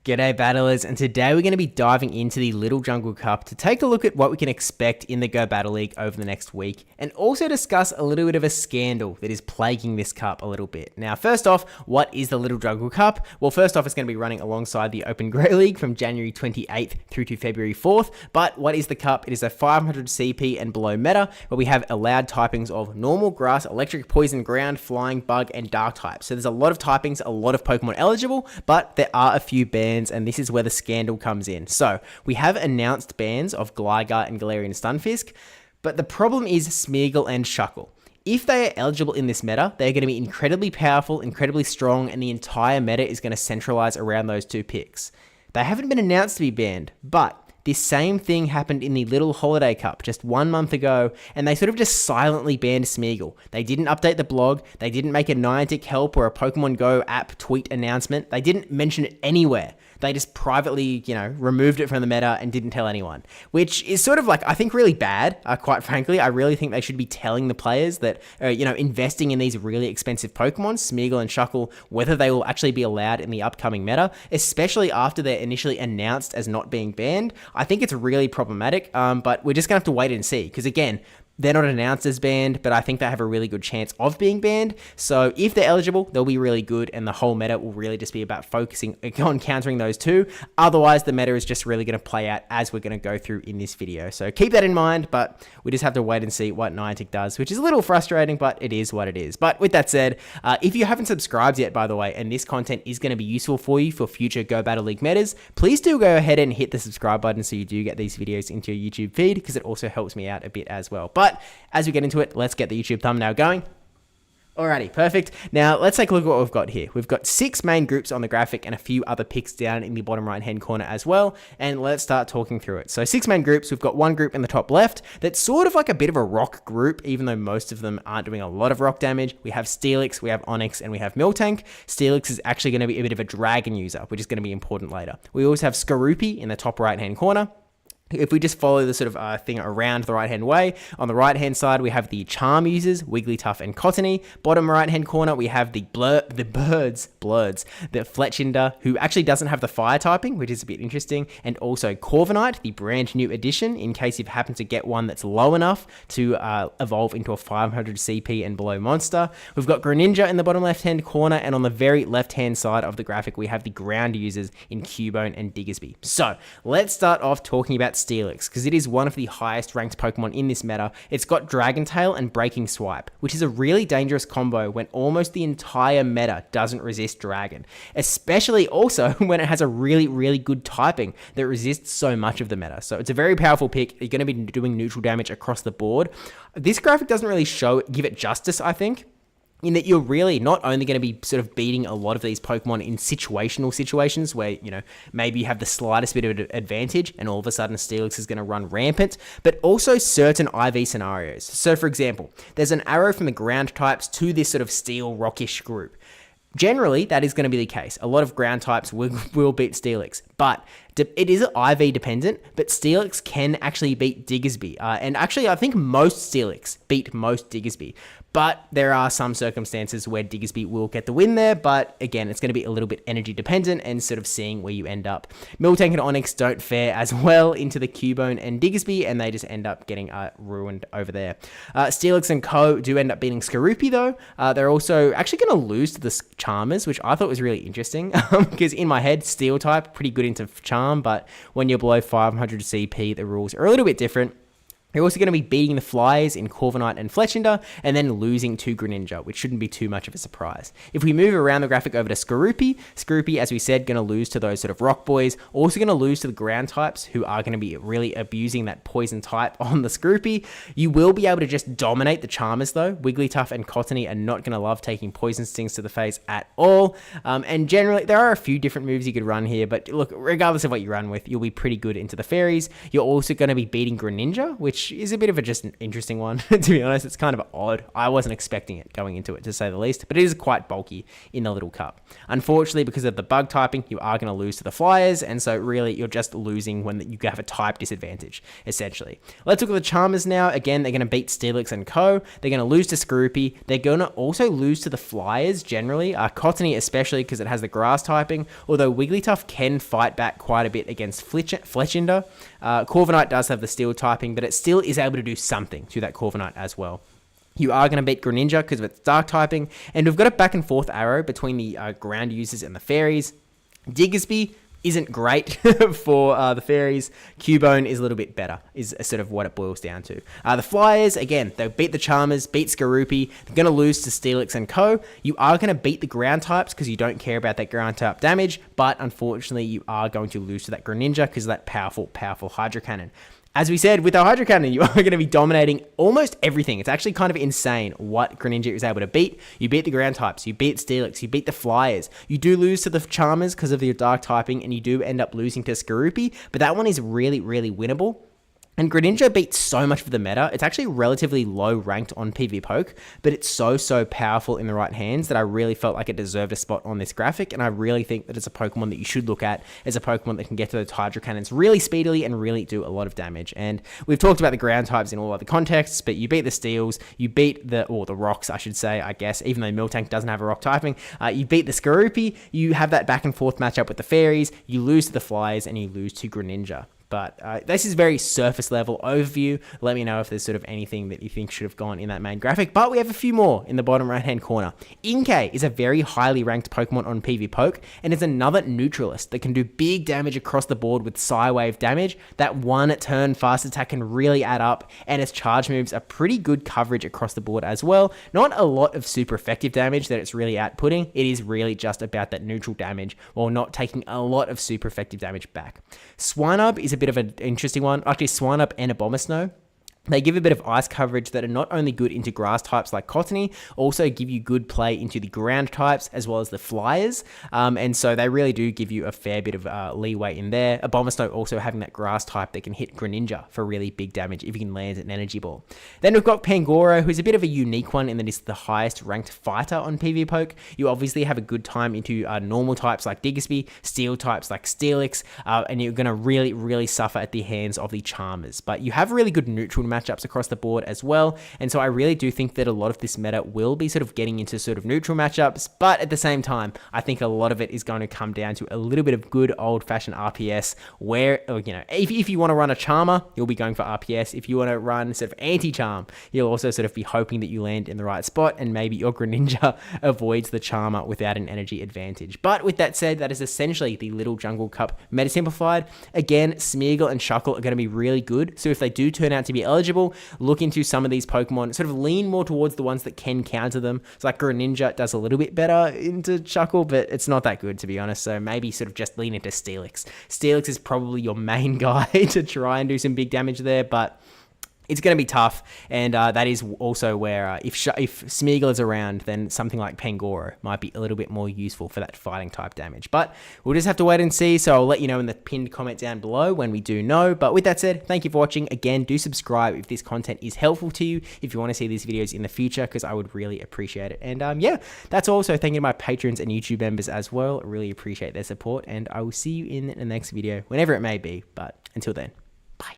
G'day battlers, and today we're going to be diving into the Little Jungle Cup to take a look at what we can expect in the Go Battle League over the next week, and also discuss a little bit of a scandal that is plaguing this cup a little bit. Now, first off, what is the Little Jungle Cup? Well, first off, it's going to be running alongside the Open Grey League from January 28th through to February 4th, but what is the cup? It is a 500 CP and below meta, where we have allowed typings of normal, grass, electric, poison, ground, flying, bug, and dark types. So there's a lot of typings, a lot of Pokemon eligible, but there are a few bans, and this is where the scandal comes in. So we have announced bans of Gligar and Galarian Stunfisk, but the problem is Smeargle and Shuckle. If they are eligible in this meta, they're going to be incredibly powerful, incredibly strong, and the entire meta is going to centralize around those two picks. They haven't been announced to be banned, but this same thing happened in the Little Holiday Cup just 1 month ago, and they sort of just silently banned Smeargle. They didn't update the blog, they didn't make a Niantic help or a Pokemon Go app tweet announcement, they didn't mention it anywhere. They just privately, removed it from the meta and didn't tell anyone, which is sort of like, I think, really bad, quite frankly. I really think they should be telling the players that, investing in these really expensive Pokemon, Smeargle and Shuckle, whether they will actually be allowed in the upcoming meta, especially after they're initially announced as not being banned. I think it's really problematic, but we're just going to have to wait and see, because again, they're not announced as banned, but I think they have a really good chance of being banned. So if they're eligible, they'll be really good, and the whole meta will really just be about focusing on countering those two. Otherwise, the meta is just really going to play out as we're going to go through in this video. So keep that in mind, but we just have to wait and see what Niantic does, which is a little frustrating, but it is what it is. But with that said, if you haven't subscribed yet, by the way, and this content is going to be useful for you for future Go Battle League metas, please do go ahead and hit the subscribe button so you do get these videos into your YouTube feed, because it also helps me out a bit as well. But as we get into it, let's get the YouTube thumbnail going. Alrighty, perfect. Now, let's take a look at what we've got here. We've got 6 main groups on the graphic and a few other picks down in the bottom right-hand corner as well, and let's start talking through it. So 6 main groups, we've got one group in the top left that's sort of like a bit of a rock group, even though most of them aren't doing a lot of rock damage. We have Steelix, we have Onix, and we have Miltank. Steelix is actually going to be a bit of a dragon user, which is going to be important later. We also have Skorupi in the top right-hand corner. If we just follow the sort of thing around the right-hand way, on the right-hand side, we have the charm users, Wigglytuff and Cottony. Bottom right-hand corner, we have the Blurds, the Fletchinder, who actually doesn't have the fire typing, which is a bit interesting, and also Corviknight, the brand new addition, in case you've happened to get one that's low enough to evolve into a 500 CP and below monster. We've got Greninja in the bottom left-hand corner, and on the very left-hand side of the graphic, we have the ground users in Cubone and Diggersby. So, let's start off talking about Steelix, because it is one of the highest ranked Pokemon in this meta. It's got Dragon Tail and Breaking Swipe, which is a really dangerous combo when almost the entire meta doesn't resist Dragon, especially also when it has a really, really good typing that resists so much of the meta. So it's a very powerful pick. You're going to be doing neutral damage across the board. This graphic doesn't really give it justice, I think, in that you're really not only going to be sort of beating a lot of these Pokemon in situational situations where, maybe you have the slightest bit of advantage and all of a sudden Steelix is going to run rampant, but also certain IV scenarios. So for example, there's an arrow from the ground types to this sort of steel rockish group. Generally, that is going to be the case. A lot of ground types will beat Steelix, but it is IV dependent, but Steelix can actually beat Diggersby. And actually, I think most Steelix beat most Diggersby. But there are some circumstances where Diggersby will get the win there, but again, it's going to be a little bit energy dependent and sort of seeing where you end up. Miltank and Onix don't fare as well into the Cubone and Diggersby, and they just end up getting ruined over there. Steelix and Co. do end up beating Skorupi, though. They're also actually going to lose to the Charmers, which I thought was really interesting, because in my head, Steel type, pretty good into Charm, but when you're below 500 CP, the rules are a little bit different. You're also going to be beating the Flyers in Corviknight and Fletchinder, and then losing to Greninja, which shouldn't be too much of a surprise. If we move around the graphic over to Skorupi, as we said, going to lose to those sort of rock boys. Also going to lose to the ground types, who are going to be really abusing that poison type on the Skorupi. You will be able to just dominate the Charmers, though. Wigglytuff and Cottony are not going to love taking poison stings to the face at all. And generally, there are a few different moves you could run here, but look, regardless of what you run with, you'll be pretty good into the fairies. You're also going to be beating Greninja, which which is a bit of a just an interesting one, to be honest. It's kind of odd. I wasn't expecting it going into it, to say the least, but it is quite bulky in the little cup. Unfortunately, because of the bug typing, you are going to lose to the flyers, and so really you're just losing when you have a type disadvantage, essentially. Let's look at the Charmers now. Again, they're going to beat Steelix and Co. They're going to lose to Skorupi. They're going to also lose to the flyers generally, Cottony especially because it has the grass typing, although Wigglytuff can fight back quite a bit against Fletchinder. Corviknight does have the steel typing, but it still is able to do something to that Corviknight as well. You are going to beat Greninja because of its dark typing, and we've got a back and forth arrow between the ground users and the fairies. Diggersby isn't great for the fairies. Cubone is a little bit better, is sort of what it boils down to. The Flyers, again, they'll beat the Charmers, beat Skorupi. They're going to lose to Steelix and Co. You are going to beat the ground types because you don't care about that ground type damage, but unfortunately, you are going to lose to that Greninja because of that powerful Hydro Cannon. As we said, with our Hydro Cannon, you are going to be dominating almost everything. It's actually kind of insane what Greninja is able to beat. You beat the ground types, you beat Steelix, you beat the Flyers. You do lose to the Charmers because of your dark typing, and you do end up losing to Skorupi, but that one is really, really winnable. And Greninja beats so much of the meta. It's actually relatively low ranked on PvPoke, but it's so powerful in the right hands that I really felt like it deserved a spot on this graphic, and I really think that it's a Pokemon that you should look at as a Pokemon that can get to those Hydro Cannons really speedily and really do a lot of damage. And we've talked about the ground types in all other contexts, but you beat the Steels, you beat the Rocks, I should say, I guess, even though Miltank doesn't have a Rock typing. You beat the Skorupi, you have that back and forth matchup with the Fairies, you lose to the Flyers, and you lose to Greninja. But this is very surface level overview. Let me know if there's sort of anything that you think should have gone in that main graphic. But we have a few more in the bottom right hand corner. Inkay is a very highly ranked Pokemon on PvPoke, and it's another neutralist that can do big damage across the board with Psy-Wave damage. That one turn fast attack can really add up, and its charge moves are pretty good coverage across the board as well. Not a lot of super effective damage that it's really outputting. It is really just about that neutral damage while not taking a lot of super effective damage back. Swinub is a bit of an interesting one. Actually, Swinub and Abomasnow, they give a bit of ice coverage that are not only good into grass types like Cottony, also give you good play into the ground types as well as the Flyers. And so they really do give you a fair bit of leeway in there. Abomasnow also having that grass type that can hit Greninja for really big damage if you can land an Energy Ball. Then we've got Pangoro, who's a bit of a unique one in that it's the highest ranked fighter on PvPoke. You obviously have a good time into normal types like Diggersby, steel types like Steelix, and you're going to really suffer at the hands of the Charmers. But you have really good neutral matchups across the board as well, and so I really do think that a lot of this meta will be sort of getting into sort of neutral matchups, but at the same time I think a lot of it is going to come down to a little bit of good old-fashioned RPS where, you know, if you want to run a Charmer, you'll be going for RPS. If you want to run sort of anti-charm, you'll also sort of be hoping that you land in the right spot and maybe your Greninja avoids the Charmer without an energy advantage. But with that said, that is essentially the Little Jungle Cup meta simplified. Again, Smeargle and Shuckle are going to be really good, so if they do turn out to be eligible, look into some of these Pokemon, sort of lean more towards the ones that can counter them. It's like Greninja does a little bit better into Shuckle, but it's not that good, to be honest, so maybe sort of just lean into Steelix. Steelix is probably your main guy to try and do some big damage there, but it's going to be tough, and that is also where if Smeargle is around, then something like Pangoro might be a little bit more useful for that fighting type damage. But we'll just have to wait and see, so I'll let you know in the pinned comment down below when we do know. But with that said, thank you for watching. Again, do subscribe if this content is helpful to you, if you want to see these videos in the future, because I would really appreciate it. And yeah, that's all. So thank you to my patrons and YouTube members as well. I really appreciate their support, and I will see you in the next video, whenever it may be. But until then.